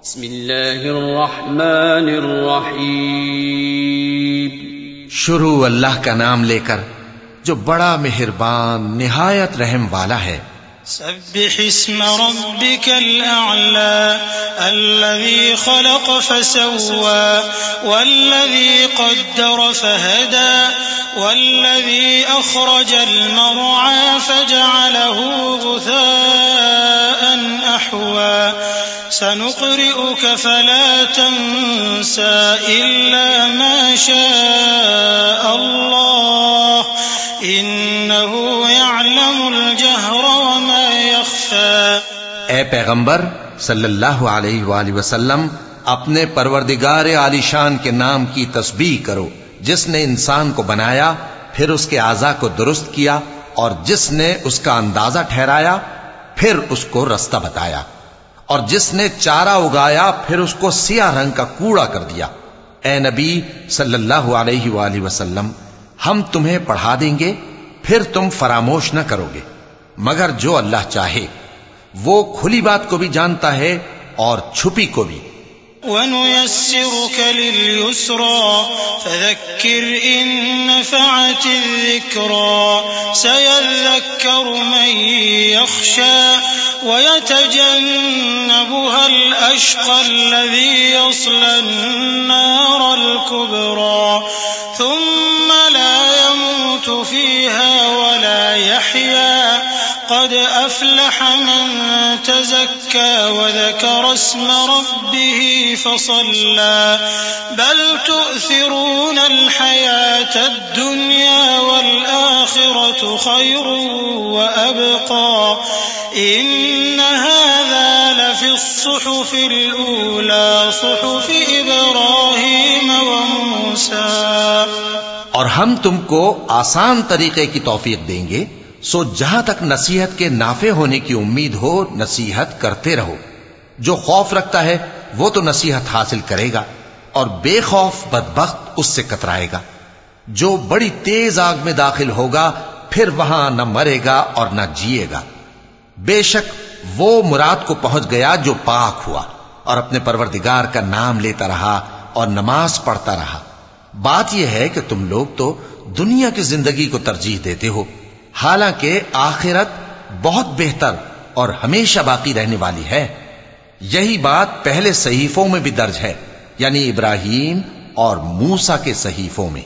بسم اللہ الرحمن الرحیم. شروع اللہ کا نام لے کر جو بڑا مہربان نہایت رحم والا ہے. سبح اسم ربك الأعلى الذي خلق فسوى والذي قدر فهدى والذي أخرج المرعى فجعله غثاء أحوى سنقرئك فلا تنسى إلا ما شاء الله إنه يعلم الجهر وما يخفى. اے پیغمبر صلی اللہ علیہ وآلہ وسلم اپنے پروردگار عالی شان کے نام کی تسبیح کرو جس نے انسان کو بنایا پھر اس کے اعضاء کو درست کیا اور جس نے اس کا اندازہ ٹھہرایا پھر اس کو رستہ بتایا اور جس نے چارہ اگایا پھر اس کو سیاہ رنگ کا کوڑا کر دیا. اے نبی صلی اللہ علیہ وآلہ وسلم ہم تمہیں پڑھا دیں گے پھر تم فراموش نہ کرو گے مگر جو اللہ چاہے. وہ کھلی بات کو بھی جانتا ہے اور چھپی کو بھی. وَنُيَسِّرُكَ لِلْيُسْرَى فَذَكِّرْ إِن نَّفَعَتِ الذِّكْرَى سَيَذَّكَّرُ مَن يَخْشَى وَيَتَجَنَّبُهَا الْأَشْقَى الَّذِي يَصْلَى النَّارَ الْكُبْرَى ثُمَّ لَا يَمُوتُ فِيهَا وَلَا يَحْيَى قد أفلح من تزكى وذكر اسم ربه فصلى بل تؤثرون الحياة الدنيا والآخرة خير وأبقى إن هذا لفي الصحف الأولى صحف إبراهيم وموسى. اور ہم تم کو آسان طریقے کی توفیق دیں گے سو جہاں تک نصیحت کے نافع ہونے کی امید ہو نصیحت کرتے رہو. جو خوف رکھتا ہے وہ تو نصیحت حاصل کرے گا اور بے خوف بدبخت اس سے کترائے گا. جو بڑی تیز آگ میں داخل ہوگا پھر وہاں نہ مرے گا اور نہ جیے گا. بے شک وہ مراد کو پہنچ گیا جو پاک ہوا اور اپنے پروردگار کا نام لیتا رہا اور نماز پڑھتا رہا. بات یہ ہے کہ تم لوگ تو دنیا کی زندگی کو ترجیح دیتے ہو حالانکہ آخرت بہت بہتر اور ہمیشہ باقی رہنے والی ہے. یہی بات پہلے صحیفوں میں بھی درج ہے یعنی ابراہیم اور موسیٰ کے صحیفوں میں.